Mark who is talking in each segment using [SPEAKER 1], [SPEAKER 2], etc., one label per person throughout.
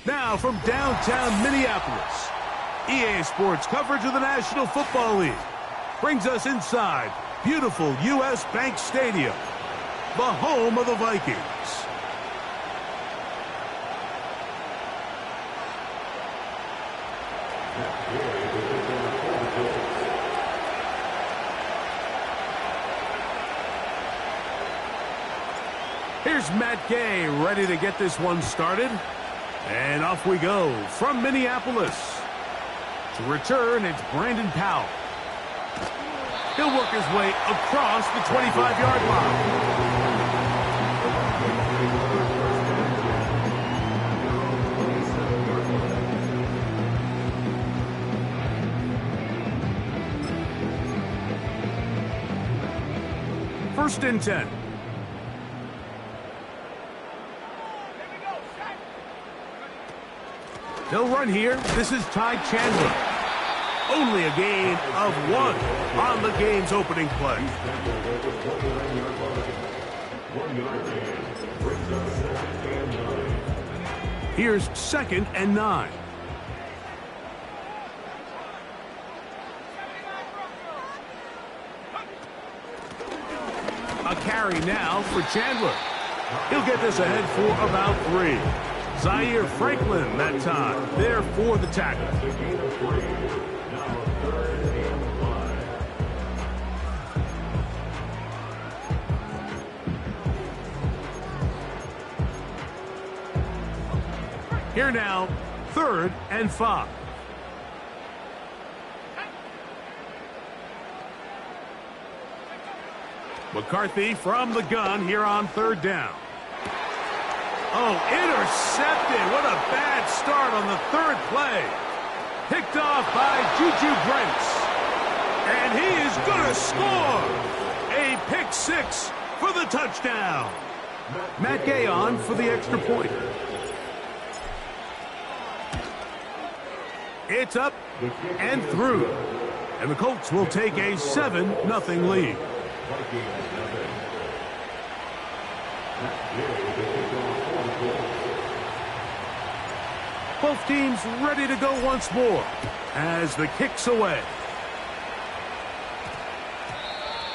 [SPEAKER 1] Now from downtown Minneapolis, EA Sports coverage of the National Football League brings us inside beautiful U.S. Bank Stadium, the home of the Vikings. Here's Matt Gay ready to get this one started. And off we go from Minneapolis. To return, it's Brandon Powell. He'll work his way across the 25-yard line. First and 10. They'll run here. This is Ty Chandler. Only a gain of 1 on the game's opening play. Here's 2nd and 9. A carry now for Chandler. He'll get this ahead for about 3. Zaire Franklin that time, there for the tackle. Here now, 3rd and 5. McCarthy from the gun here on 3rd down. Oh, intercepted. What a bad start on the 3rd play. Picked off by Juju Brents. And he is going to score. A pick 6 for the touchdown. Matt Gay on for the extra point. It's up and through. And the Colts will take a 7-0 lead. Both teams ready to go once more as the kick's away.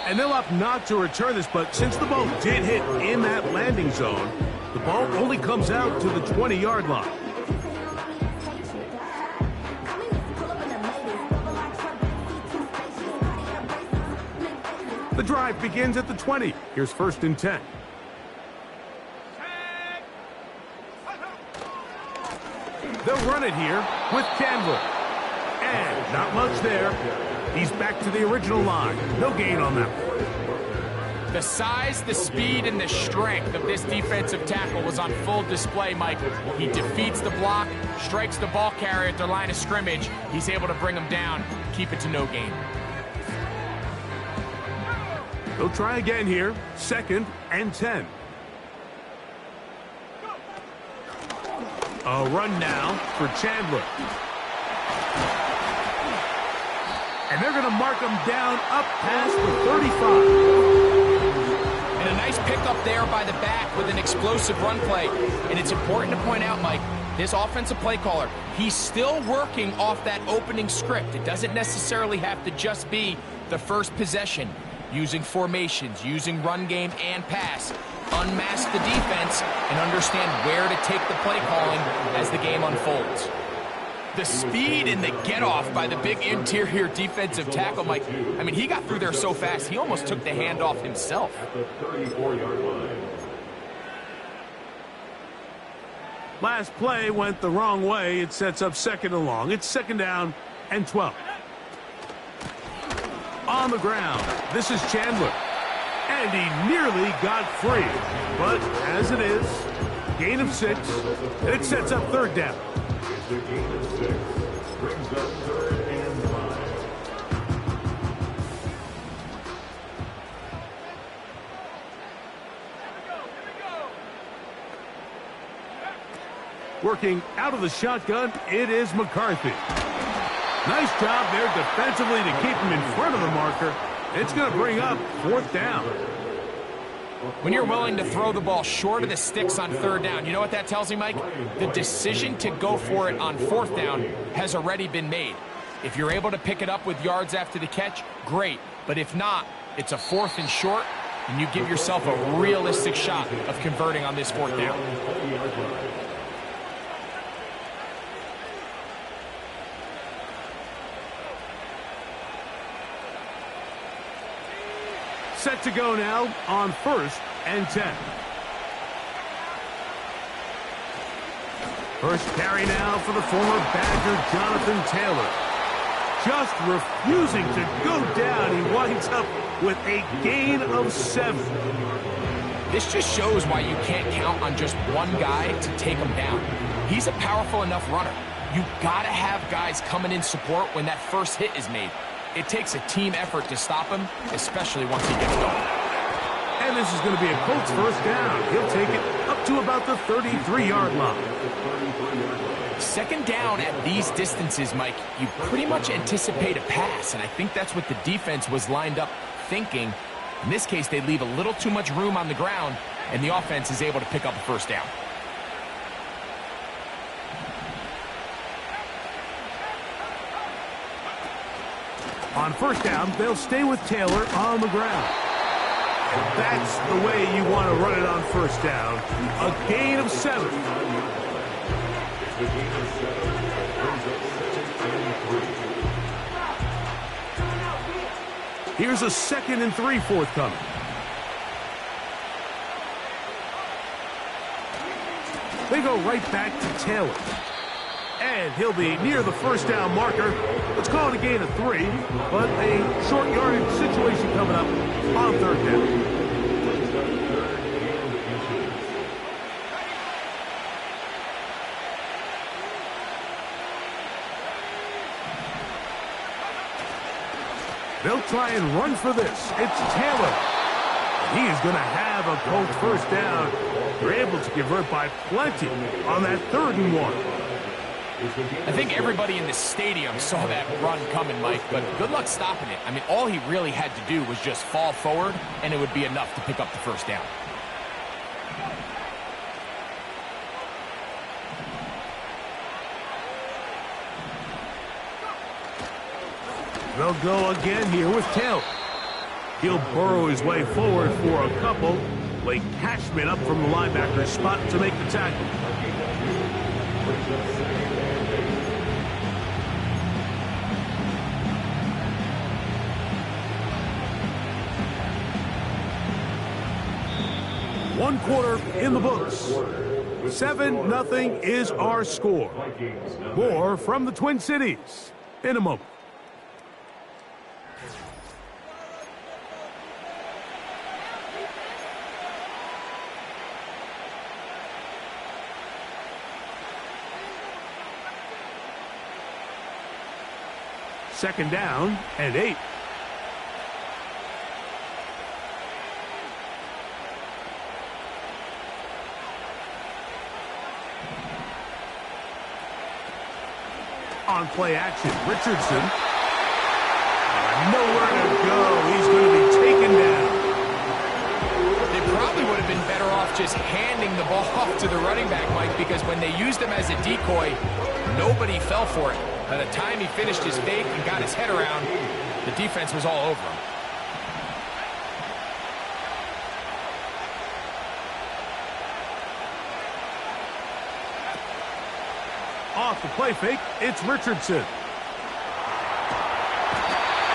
[SPEAKER 1] And they'll opt not to return this, but since the ball did hit in that landing zone, the ball only comes out to the 20-yard line. The drive begins at the 20. Here's 1st and 10. They'll run it here with Chandler. And not much there. He's back to the original line. No gain on that one.
[SPEAKER 2] The size, the speed, and the strength of this defensive tackle was on full display, Mike. He defeats the block, strikes the ball carrier at their line of scrimmage. He's able to bring him down, keep it to no gain.
[SPEAKER 1] They'll try again here. 2nd and 10. A run now for Chandler. And they're going to mark him down up past the 35.
[SPEAKER 2] And a nice pickup there by the back with an explosive run play. And it's important to point out, Mike, this offensive play caller, he's still working off that opening script. It doesn't necessarily have to just be the first possession. Using formations, using run game and pass. Unmask the defense and understand where to take the play calling as the game unfolds. The speed and the get-off by the big interior defensive tackle, Mike. I mean, he got through there so fast, he almost took the handoff himself.
[SPEAKER 1] Last play went the wrong way. It sets up 2nd and long. It's 2nd down and 12. On the ground, this is Chandler. And he nearly got free. But as it is, gain of 6, and it sets up 3rd down. Working out of the shotgun, it is McCarthy. Nice job there defensively to keep him in front of the marker. It's going to bring up 4th down.
[SPEAKER 2] When you're willing to throw the ball short of the sticks on third down, you know what that tells me, Mike? The decision to go for it on fourth down has already been made. If you're able to pick it up with yards after the catch, great. But if not, it's a 4th and short, and you give yourself a realistic shot of converting on this 4th down.
[SPEAKER 1] Set to go now on 1st and 10. First carry now for the former Badger Jonathan Taylor. Just refusing to go down. He winds up with a gain of 7.
[SPEAKER 2] This just shows why you can't count on just one guy to take him down. He's a powerful enough runner. You gotta have guys coming in support when that first hit is made. It takes a team effort to stop him, especially once he gets going.
[SPEAKER 1] And this is going to be a Colts first down. He'll take it up to about the 33-yard line.
[SPEAKER 2] Second down at these distances, Mike, you pretty much anticipate a pass, and I think that's what the defense was lined up thinking. In this case, they leave a little too much room on the ground, and the offense is able to pick up a first down.
[SPEAKER 1] On first down, they'll stay with Taylor on the ground. And that's the way you want to run it on first down. A gain of 7. Here's a 2nd and 3 forthcoming. They go right back to Taylor. And he'll be near the first down marker. Let's call it a gain of 3, but a short yardage situation coming up on 3rd down. They'll try and run for this. It's Taylor. He is going to have a Colts first down. They're able to convert by plenty on that 3rd and 1.
[SPEAKER 2] I think everybody in the stadium saw that run coming, Mike, but good luck stopping it. I mean, all he really had to do was just fall forward, and it would be enough to pick up the first down.
[SPEAKER 1] They'll go again here with Taylor. He'll burrow his way forward for a couple. Blake Cashman up from the linebacker's spot to make the tackle. One quarter in the books. 7-0 is our score. More from the Twin Cities in a moment. Second down and 8. On play action, Richardson. Nowhere to go. He's going to be taken down.
[SPEAKER 2] They probably would have been better off just handing the ball off to the running back, Mike, because when they used him as a decoy, nobody fell for it. By the time he finished his fake and got his head around, the defense was all over him.
[SPEAKER 1] Off the play fake, it's Richardson.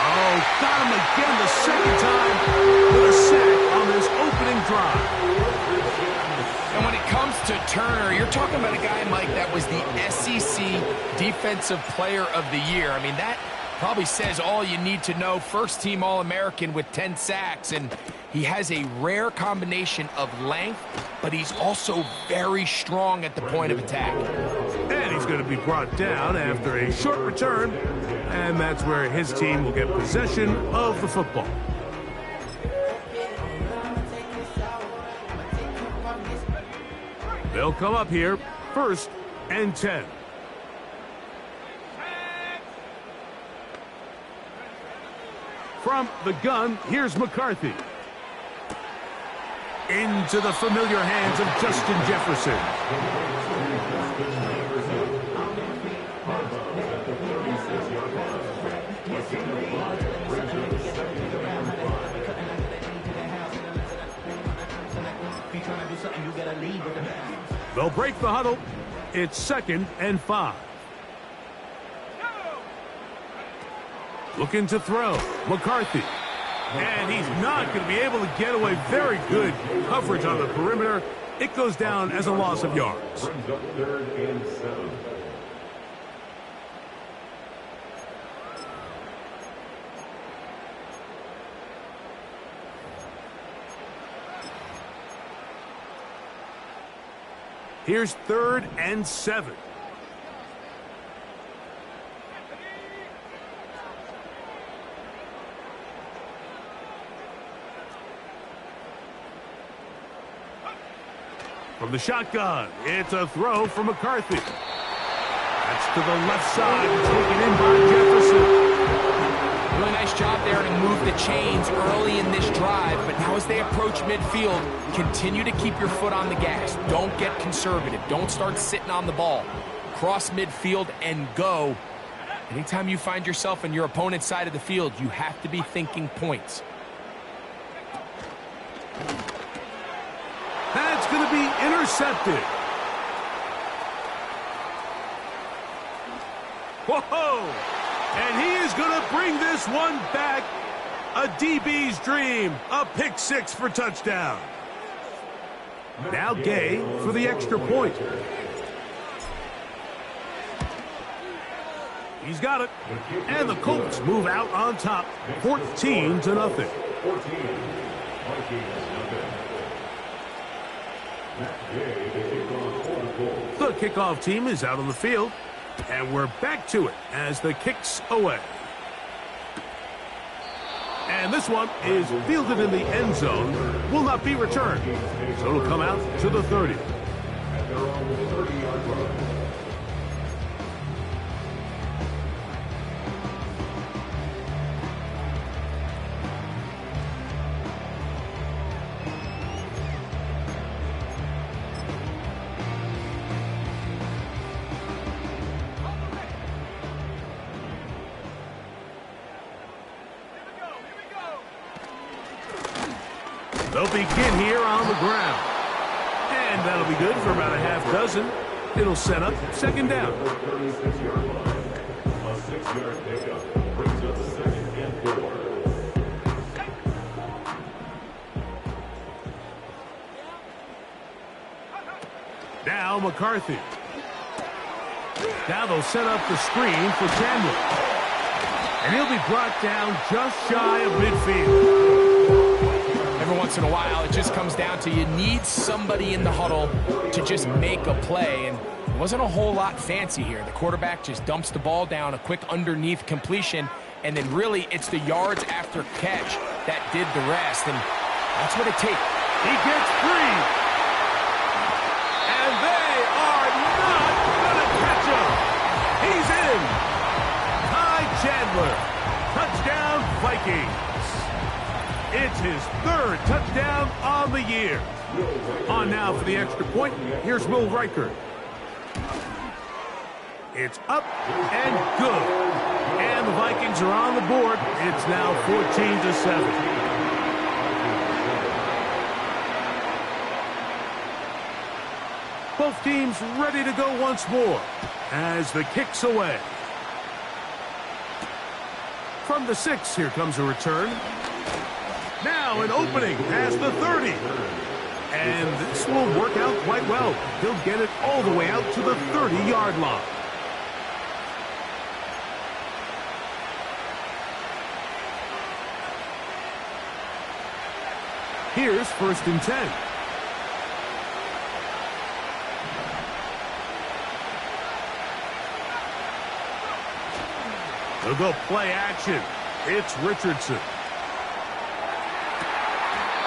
[SPEAKER 1] Oh, got him again the second time with a sack on this opening drive.
[SPEAKER 2] And when it comes to Turner, you're talking about a guy, Mike, that was the SEC Defensive Player of the Year. I mean, that probably says all you need to know. First team All-American with 10 sacks, and he has a rare combination of length, but he's also very strong at the point of attack.
[SPEAKER 1] And he's going to be brought down after a short return, and that's where his team will get possession of the football. They'll come up here, 1st and 10. From the gun, here's McCarthy. into the familiar hands of Justin Jefferson. They'll break the huddle. It's 2nd and 5. Looking to throw. McCarthy. And he's not going to be able to get away. Very good coverage on the perimeter. It goes down as a loss of yards.
[SPEAKER 3] 3rd and 7.
[SPEAKER 1] Here's 3rd and 7. From the shotgun, it's a throw from McCarthy. That's to the left side, taken in by Jefferson.
[SPEAKER 2] Really nice job there to move the chains early in this drive, but now as they approach midfield, continue to keep your foot on the gas. Don't get conservative. Don't start sitting on the ball. Cross midfield and go. Anytime you find yourself on your opponent's side of the field, you have to be thinking points.
[SPEAKER 1] That's going to be intercepted. Whoa! And he is going to bring this one back. A DB's dream. A pick 6 for touchdown. Now Gay for the extra point. He's got it. And the Colts move out on top. 14-0. The kickoff team is out on the field, and we're back to it as the kick's away. And this one is fielded in the end zone, will not be returned. So it'll come out to the 30. They'll begin here on the ground. And that'll be good for about a half dozen. It'll set up 2nd down.
[SPEAKER 3] A 6-yard pickup brings up 2nd and 4.
[SPEAKER 1] Now McCarthy. Now they'll set up the screen for Chandler. And he'll be brought down just shy of midfield.
[SPEAKER 2] Every once in a while, it just comes down to you need somebody in the huddle to just make a play, and it wasn't a whole lot fancy here. The quarterback just dumps the ball down, a quick underneath completion, and then really it's the yards after catch that did the rest, and that's what it takes.
[SPEAKER 1] He gets free, and they are not going to catch him. He's in. Ty Chandler, touchdown Vikings. It's his 3rd touchdown on the year. On now for the extra point, here's Will Riker. It's up and good. And the Vikings are on the board. It's now 14-7. Both teams ready to go once more as the kick's away. From the 6, here comes a return. Now an opening past the 30. And this will work out quite well. He'll get it all the way out to the 30-yard line. Here's 1st and 10. They'll go play action. It's Richardson.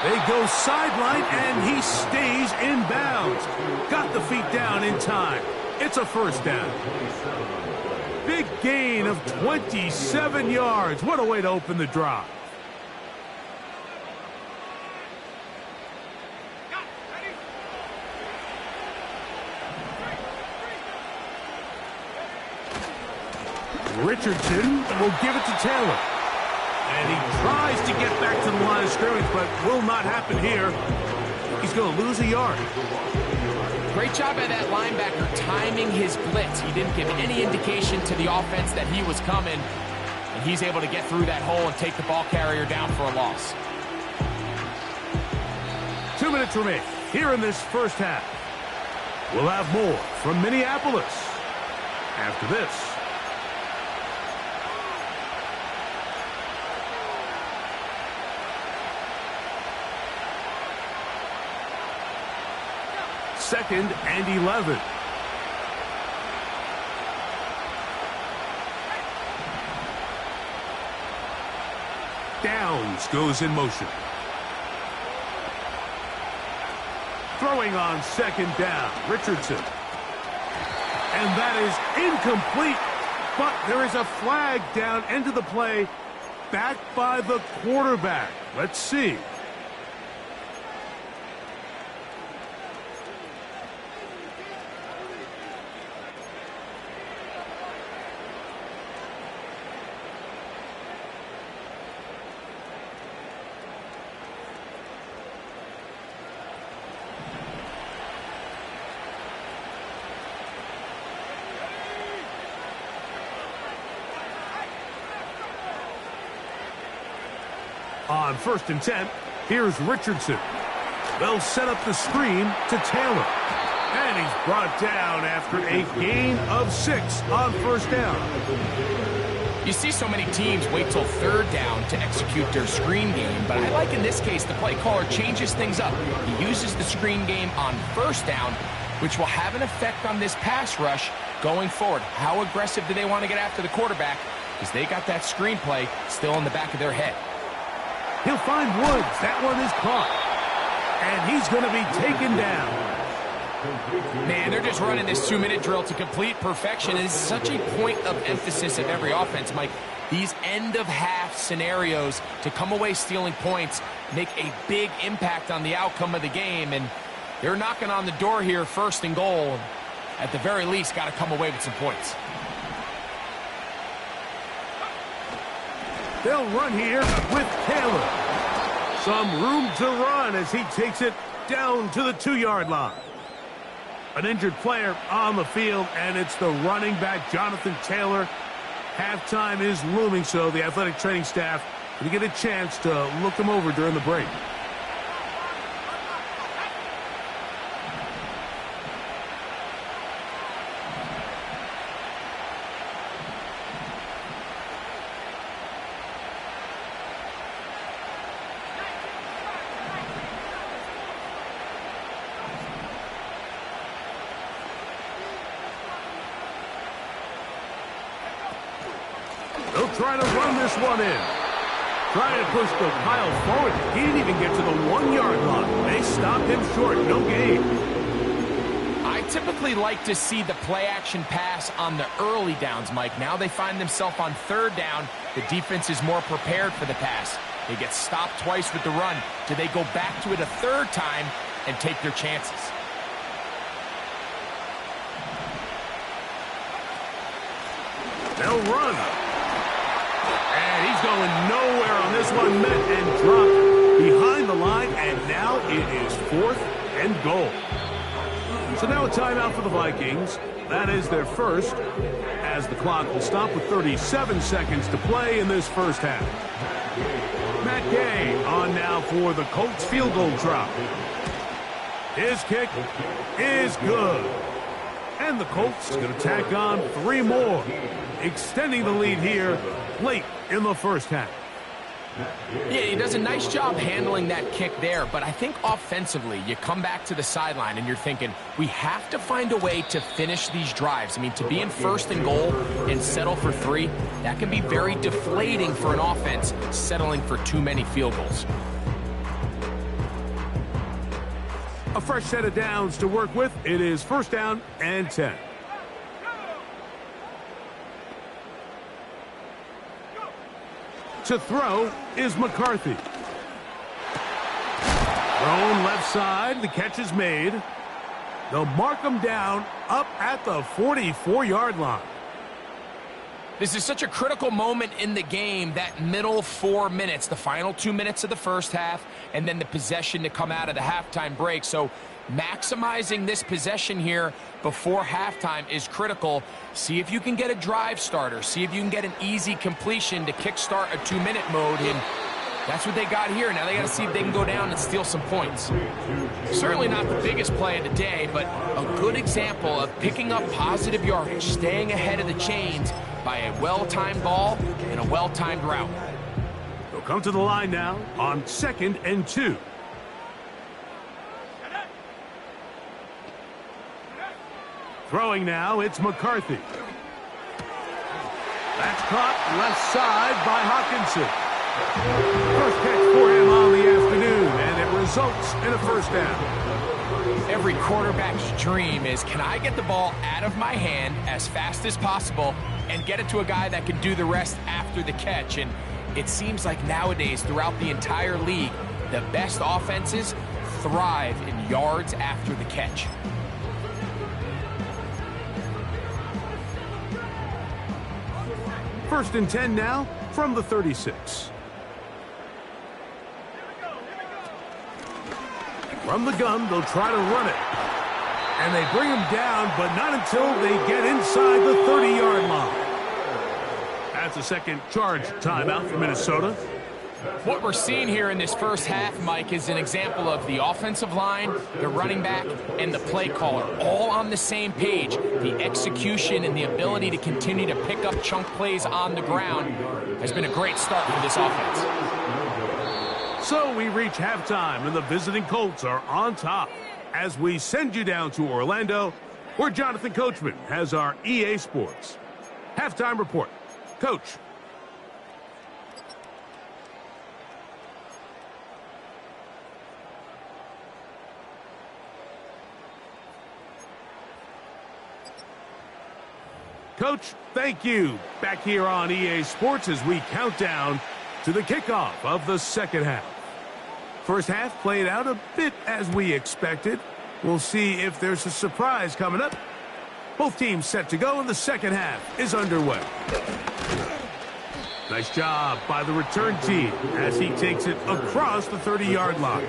[SPEAKER 1] They go sideline, and he stays in bounds. Got the feet down in time. It's a 1st down. Big gain of 27 yards. What a way to open the drive. Richardson will give it to Taylor. And he tries to get back to the line of scrimmage, but will not happen here. He's going to lose a yard.
[SPEAKER 2] Great job by that linebacker timing his blitz. He didn't give any indication to the offense that he was coming. And he's able to get through that hole and take the ball carrier down for a loss.
[SPEAKER 1] 2 minutes remain here in this first half. We'll have more from Minneapolis after this. Second and 11. Downs goes in motion. Throwing on second down, Richardson. And that is incomplete, but there is a flag down into the play, backed by the quarterback. Let's see. On 1st and 10, here's Richardson. They'll set up the screen to Taylor. And he's brought down after a gain of 6 on 1st down.
[SPEAKER 2] You see so many teams wait till 3rd down to execute their screen game, but I like in this case the play caller changes things up. He uses the screen game on 1st down, which will have an effect on this pass rush going forward. How aggressive do they want to get after the quarterback? Because they got that screen play still in the back of their head.
[SPEAKER 1] He'll find Woods. That one is caught. And he's going to be taken down.
[SPEAKER 2] Man, they're just running this 2-minute drill to complete perfection. And it's such a point of emphasis of every offense, Mike. These end-of-half scenarios to come away stealing points make a big impact on the outcome of the game. And they're knocking on the door here, 1st and goal. At the very least, got to come away with some points.
[SPEAKER 1] They'll run here with Taylor. Some room to run as he takes it down to the 2-yard line. An injured player on the field, and it's the running back, Jonathan Taylor. Halftime is looming, so the athletic training staff will get a chance to look him over during the break. They'll try to run this one in. Trying to push the pile forward. He didn't even get to the 1-yard line. They stopped him short. No gain.
[SPEAKER 2] I typically like to see the play-action pass on the early downs, Mike. Now they find themselves on 3rd down. The defense is more prepared for the pass. They get stopped twice with the run. Do they go back to it a 3rd time and take their chances?
[SPEAKER 1] They'll run. And he's going nowhere on this one. Met and dropped behind the line. And now it is 4th and goal. So now a timeout for the Vikings. That is their first, as the clock will stop with 37 seconds to play in this first half. Matt Gay on now for the Colts field goal drop. His kick is good. And the Colts going to tack on 3 more, extending the lead here late in the first half.
[SPEAKER 2] Yeah, he does a nice job handling that kick there, but I think offensively, you come back to the sideline and you're thinking, we have to find a way to finish these drives. I mean, to be in 1st and goal and settle for 3, that can be very deflating for an offense settling for too many field goals.
[SPEAKER 1] A fresh set of downs to work with. It is 1st down and 10. To throw is McCarthy. Thrown left side. The catch is made. They'll mark him down up at the 44-yard line.
[SPEAKER 2] This is such a critical moment in the game, that middle 4 minutes, the final 2 minutes of the first half, and then the possession to come out of the halftime break. So maximizing this possession here before halftime is critical. See if you can get a drive starter. See if you can get an easy completion to kickstart a 2-minute mode. And that's what they got here. Now they got to see if they can go down and steal some points. Certainly not the biggest play of the day, but a good example of picking up positive yardage, staying ahead of the chains by a well-timed ball and a well-timed route.
[SPEAKER 1] They'll come to the line now on 2nd and 2. Throwing now, it's McCarthy. That's caught left side by Hawkinson. First catch for him on the afternoon, and it results in a first down.
[SPEAKER 2] Every quarterback's dream is, can I get the ball out of my hand as fast as possible and get it to a guy that can do the rest after the catch? And it seems like nowadays, throughout the entire league, the best offenses thrive in yards after the catch.
[SPEAKER 1] First and 10 now from the 36. From the gun, they'll try to run it. And they bring him down, but not until they get inside the 30-yard line. That's a second charge timeout for Minnesota.
[SPEAKER 2] What we're seeing here in this first half, Mike, is an example of the offensive line, the running back, and the play caller all on the same page. The execution and the ability to continue to pick up chunk plays on the ground has been a great start for this offense.
[SPEAKER 1] So we reach halftime, and the visiting Colts are on top as we send you down to Orlando, where Jonathan Coachman has our EA Sports halftime report. Coach. Coach, thank you. Back here on EA Sports as we count down to the kickoff of the second half. First half played out a bit as we expected. We'll see if there's a surprise coming up. Both teams set to go, and the second half is underway. Nice job by the return team as he takes it across the 30-yard line.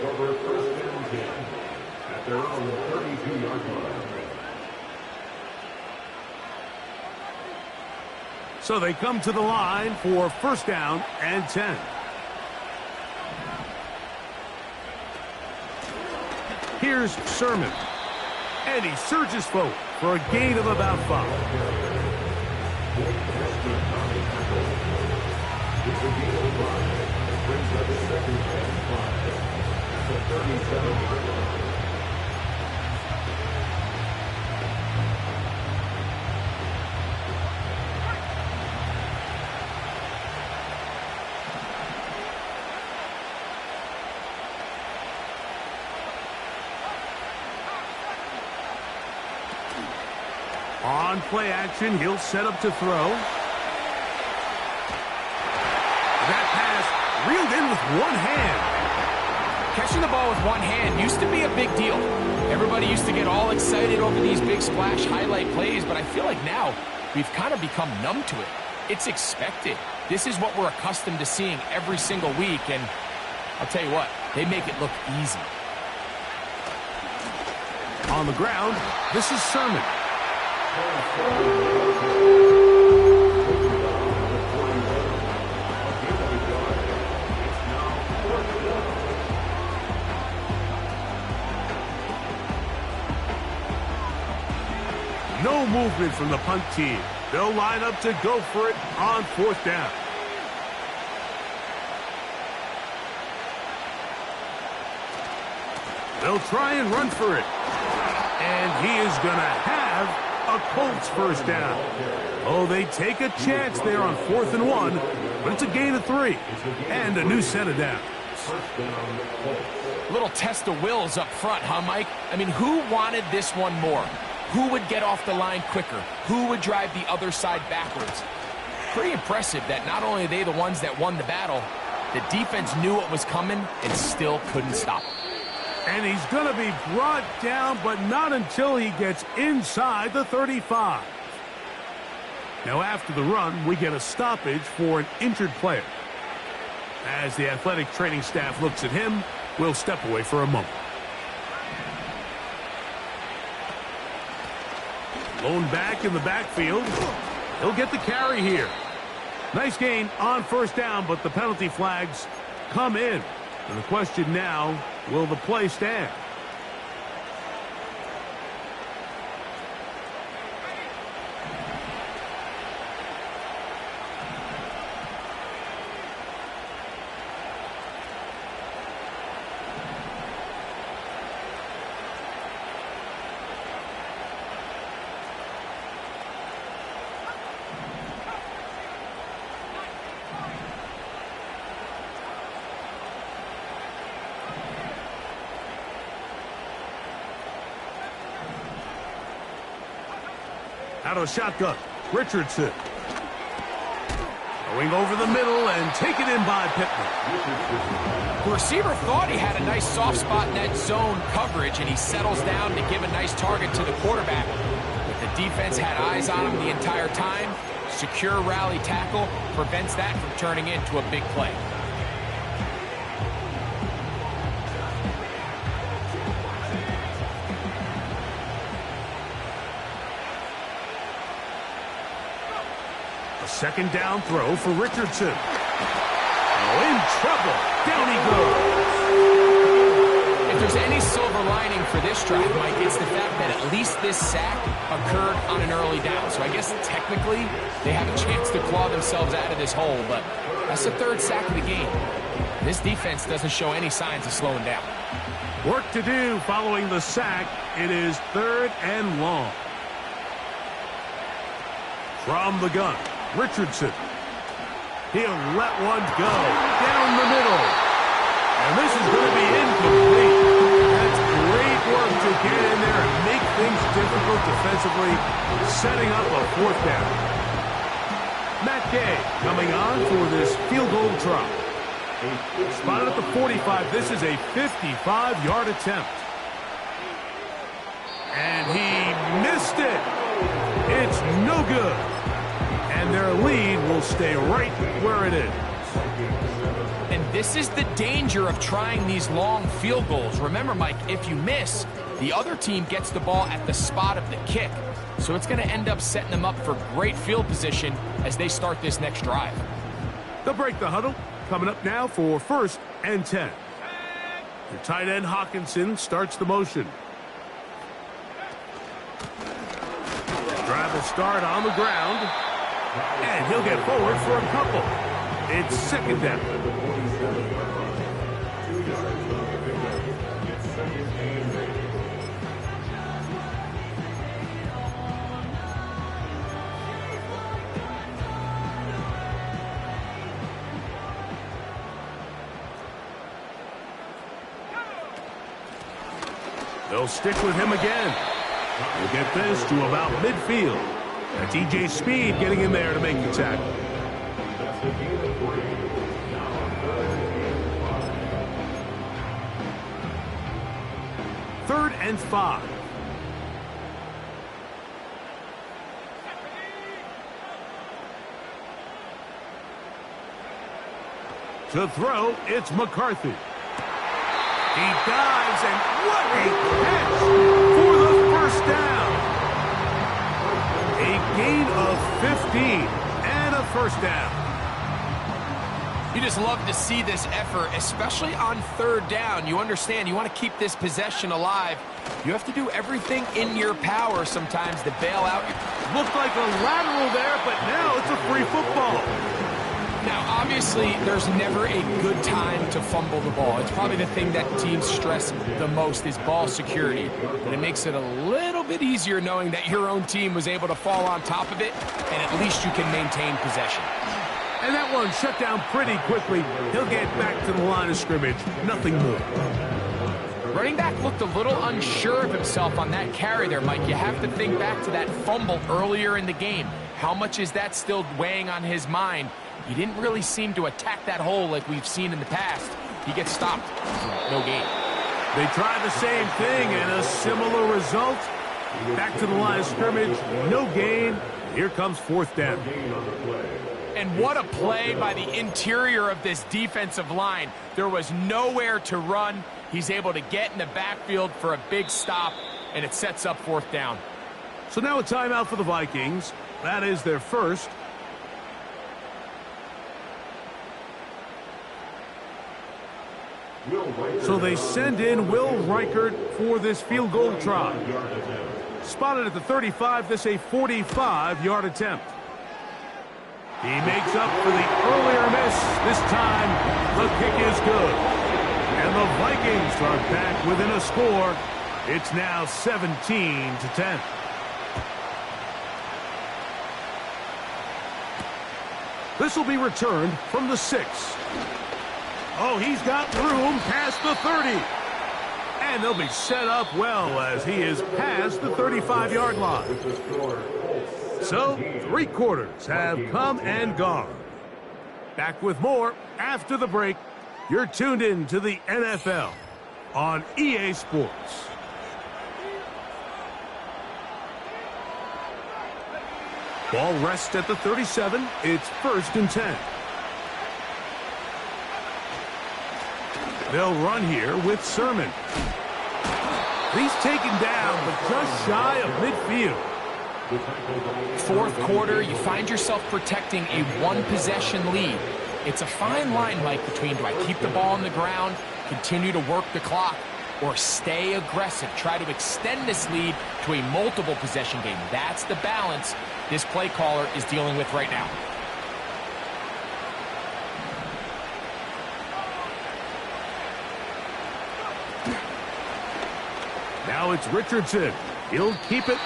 [SPEAKER 3] At their own 32-yard line.
[SPEAKER 1] So they come to the line for first down and 10. Here's Sermon. And he surges forward for a gain of about 5.
[SPEAKER 3] It's a gain of 5. Brings up a second and 5. At the 37-yard line.
[SPEAKER 1] On play action, he'll set up to throw. That pass reeled in with one hand.
[SPEAKER 2] Catching the ball with one hand used to be a big deal. Everybody used to get all excited over these big splash highlight plays, but I feel like now we've kind of become numb to it. It's expected. This is what we're accustomed to seeing every single week, and I'll tell you what, they make it look easy.
[SPEAKER 1] On the ground, this is Sermon. No movement from the punt team. They'll line up to go for it on fourth down. They'll try and run for it. And he is going to have a Colts first down. Oh, they take a chance there on 4th and 1, but it's a gain of 3 and a new set of downs.
[SPEAKER 2] A little test of wills up front, huh, Mike? I mean, who wanted this one more? Who would get off the line quicker? Who would drive the other side backwards? Pretty impressive that not only are they the ones that won the battle, the defense knew what was coming and still couldn't stop it.
[SPEAKER 1] And he's going to be brought down, but not until he gets inside the 35. Now after the run, we get a stoppage for an injured player. As the athletic training staff looks at him, we'll step away for a moment. Lone back in the backfield. He'll get the carry here. Nice gain on first down, but the penalty flags come in. And the question now, will the play stand? Out of shotgun, Richardson. Going over the middle and taken in by Pittman.
[SPEAKER 2] The receiver thought he had a nice soft spot in that zone coverage, and he settles down to give a nice target to the quarterback. But the defense had eyes on him the entire time. Secure rally tackle prevents that from turning into a big play.
[SPEAKER 1] Second down throw for Richardson. Oh, in trouble. Down he goes.
[SPEAKER 2] If there's any silver lining for this drive, Mike, it's the fact that at least this sack occurred on an early down. So I guess technically they have a chance to claw themselves out of this hole, but that's the third sack of the game. This defense doesn't show any signs of slowing down.
[SPEAKER 1] Work to do following the sack. It is 3rd and long. From the gun, Richardson. He'll let one go down the middle. And this is going to be incomplete. That's great work to get in there and make things difficult defensively, setting up a 4th down. Matt Gay coming on for this field goal try. Spotted at the 45. This is a 55-yard attempt. And he missed it. It's no good. And their lead will stay right where it is.
[SPEAKER 2] And this is the danger of trying these long field goals. Remember, Mike, if you miss, the other team gets the ball at the spot of the kick. So it's going to end up setting them up for great field position as they start this next drive.
[SPEAKER 1] They'll break the huddle. Coming up now for 1st and 10. The tight end Hawkinson starts the motion. Drive will start on the ground. And he'll get forward for a couple. It's 2nd down. They'll stick with him again. We'll get this to about midfield. That's E.J. Speed getting in there to make the tackle. Third and 5. To throw, it's McCarthy. He dives, and what a catch for the 1st down. A gain of 15 and a 1st down.
[SPEAKER 2] You just love to see this effort, especially on 3rd down. You understand, you want to keep this possession alive. You have to do everything in your power sometimes to bail out.
[SPEAKER 1] Looked like a lateral there, but now it's a free football.
[SPEAKER 2] Now, obviously, there's never a good time to fumble the ball. It's probably the thing that teams stress the most is ball security. But it makes it a little bit easier knowing that your own team was able to fall on top of it, and at least you can maintain possession.
[SPEAKER 1] And that one shut down pretty quickly. He'll get back to the line of scrimmage. Nothing more.
[SPEAKER 2] Running back looked a little unsure of himself on that carry there, Mike. You have to think back to that fumble earlier in the game. How much is that still weighing on his mind? He didn't really seem to attack that hole like we've seen in the past. He gets stopped. No gain.
[SPEAKER 1] They tried the same thing and a similar result. Back to the line of scrimmage. No gain. Here comes fourth down.
[SPEAKER 2] And what a play by the interior of this defensive line. There was nowhere to run. He's able to get in the backfield for a big stop, and it sets up fourth down.
[SPEAKER 1] So now a timeout for the Vikings. That is their first. So they send in Will Reichert for this field goal try. Spotted at the 35, this a 45-yard attempt. He makes up for the earlier miss. This time, the kick is good. And the Vikings are back within a score. It's now 17-10. This will be returned from the 6. Oh, he's got room past the 30. And they'll be set up well as he is past the 35-yard line. So, 3 quarters have come and gone. Back with more after the break. You're tuned in to the NFL on EA Sports. Ball rests at the 37. It's 1st and 10. They'll run here with Sermon. He's taken down, but just shy of midfield.
[SPEAKER 2] Fourth quarter, you find yourself protecting a one-possession lead. It's a fine line, Mike, between do I keep the ball on the ground, continue to work the clock, or stay aggressive, try to extend this lead to a multiple possession game. That's the balance this play caller is dealing with right now.
[SPEAKER 1] Now it's Richardson. He'll keep it.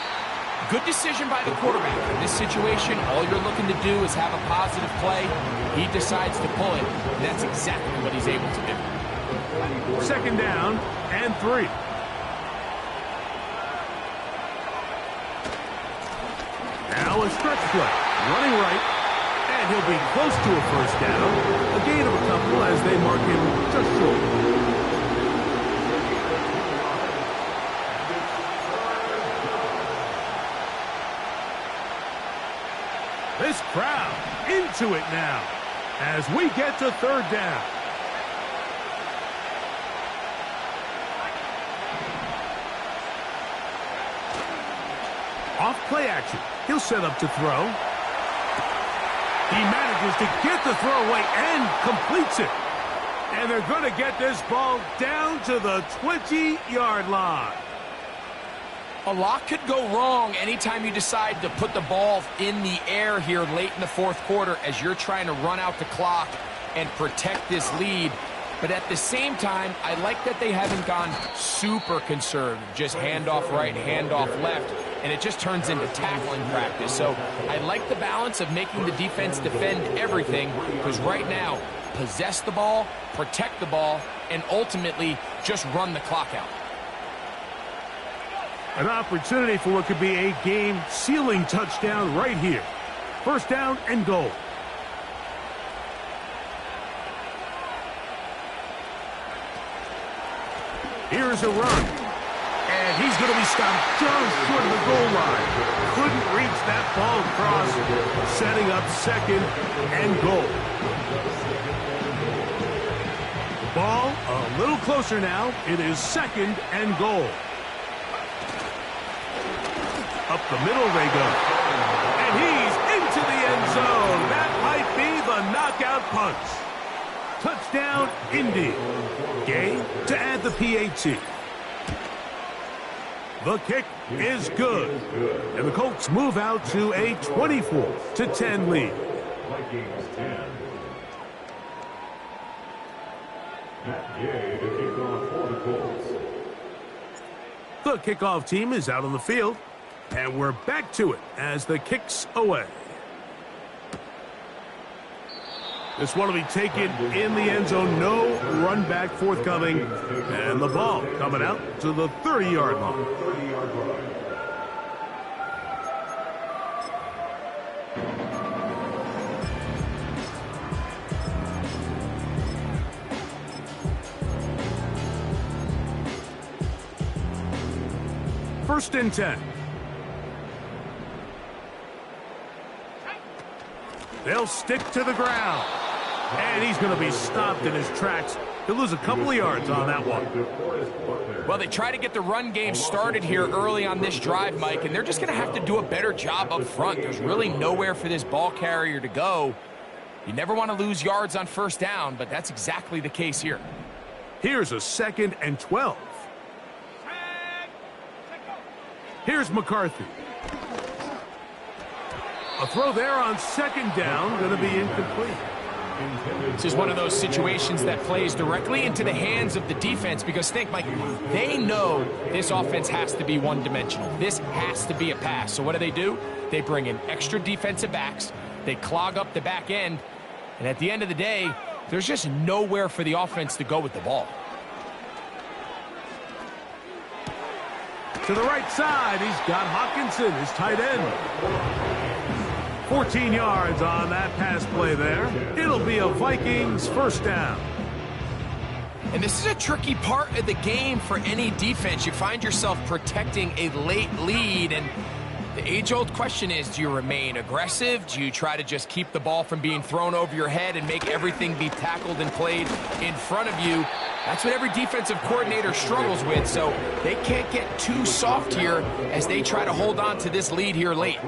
[SPEAKER 2] Good decision by the quarterback. In this situation, all you're looking to do is have a positive play. He decides to pull it, and that's exactly what he's able to do.
[SPEAKER 1] 2nd down and 3. Now a stretch play. Running right, and he'll be close to a 1st down. A gain of a couple as they mark him just short. This crowd into it now as we get to 3rd down. Off play action. He'll set up to throw. He manages to get the throw away and completes it. And they're going to get this ball down to the 20-yard line.
[SPEAKER 2] A lot could go wrong anytime you decide to put the ball in the air here late in the fourth quarter as you're trying to run out the clock and protect this lead. But at the same time, I like that they haven't gone super conservative, just handoff right, handoff left, and it just turns into tackling practice. So I like the balance of making the defense defend everything, because right now, possess the ball, protect the ball, and ultimately just run the clock out.
[SPEAKER 1] An opportunity for what could be a game-sealing touchdown right here. 1st down and goal. Here's a run. And he's going to be stopped just short of the goal line. Couldn't reach that ball across, setting up 2nd and goal. Ball a little closer now. It is 2nd and goal. Up the middle they go. And he's into the end zone. That might be the knockout punch. Touchdown, Indy. Gay to add the PAT. The kick is good. And the Colts move out to a 24-10 lead.
[SPEAKER 3] Vikings 10. Matt Gay to kick off for the Colts.
[SPEAKER 1] The kickoff team is out on the field. And we're back to it as the kick's away. This one will be taken in the end zone. No run back forthcoming. And the ball coming out to the 30-yard line.
[SPEAKER 3] 30-yard line.
[SPEAKER 1] First and 10. They'll stick to the ground. And he's going to be stopped in his tracks. He'll lose a couple of yards on that one.
[SPEAKER 2] Well, they try to get the run game started here early on this drive, Mike, and they're just going to have to do a better job up front. There's really nowhere for this ball carrier to go. You never want to lose yards on first down, but that's exactly the case here.
[SPEAKER 1] Here's a 2nd and 12. Here's McCarthy. A throw there on 2nd down, going to be incomplete.
[SPEAKER 2] This is one of those situations that plays directly into the hands of the defense because think, Mike, they know this offense has to be one-dimensional. This has to be a pass. So what do? They bring in extra defensive backs. They clog up the back end. And at the end of the day, there's just nowhere for the offense to go with the ball.
[SPEAKER 1] To the right side, he's got Hawkinson, his tight end. 14 yards on that pass play there. It'll be a Vikings first down.
[SPEAKER 2] And this is a tricky part of the game for any defense. You find yourself protecting a late lead, and the age-old question is, do you remain aggressive? Do you try to just keep the ball from being thrown over your head and make everything be tackled and played in front of you? That's what every defensive coordinator struggles with, so they can't get too soft here as they try to hold on to this lead here late.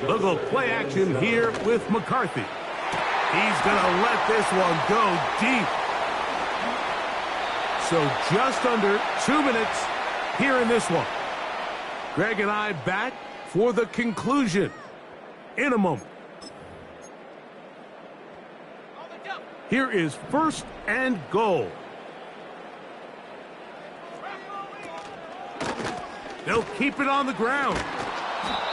[SPEAKER 1] Look at play action here with McCarthy. He's going to let this one go deep. So just under 2 minutes here in this one. Greg and I back for the conclusion in a moment. Here is 1st and goal. They'll keep it on the ground.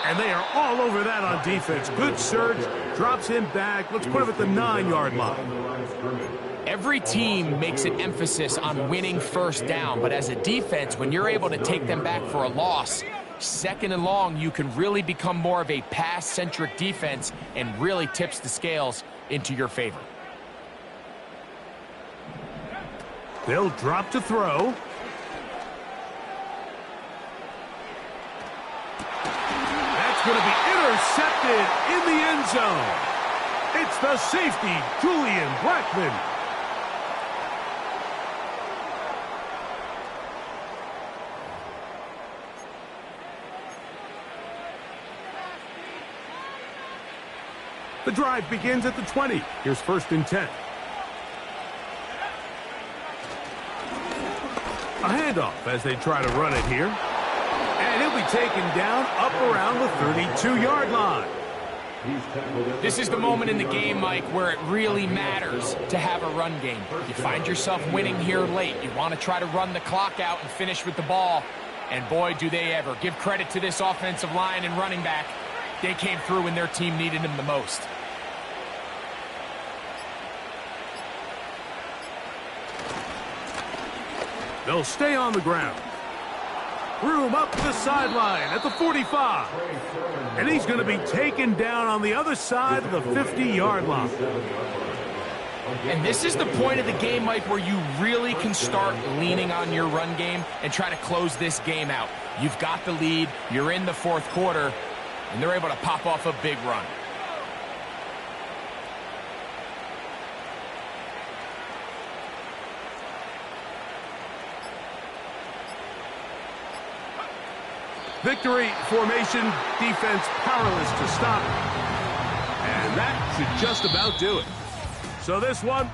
[SPEAKER 1] And they are all over that on defense. Good surge, drops him back. Let's put him at the 9-yard line.
[SPEAKER 2] Every team makes an emphasis on winning first down, but as a defense, when you're able to take them back for a loss, 2nd and long, you can really become more of a pass-centric defense and really tips the scales into your favor.
[SPEAKER 1] They'll drop to throw. Going to be intercepted in the end zone. It's the safety, Julian Blackman. The drive begins at the 20. Here's 1st and 10. A handoff as they try to run it here. And he'll be taken down up around the 32-yard line.
[SPEAKER 2] This is the moment in the game, Mike, where it really matters to have a run game. You find yourself winning here late. You want to try to run the clock out and finish with the ball. And boy, do they ever. Give credit to this offensive line and running back. They came through when their team needed them the most.
[SPEAKER 1] They'll stay on the ground. Room up the sideline at the 45. And he's going to be taken down on the other side of the 50-yard line.
[SPEAKER 2] And this is the point of the game, Mike, where you really can start leaning on your run game and try to close this game out. You've got the lead, you're in the 4th quarter, and they're able to pop off a big run.
[SPEAKER 1] Victory formation, defense powerless to stop. And that should just about do it. So this one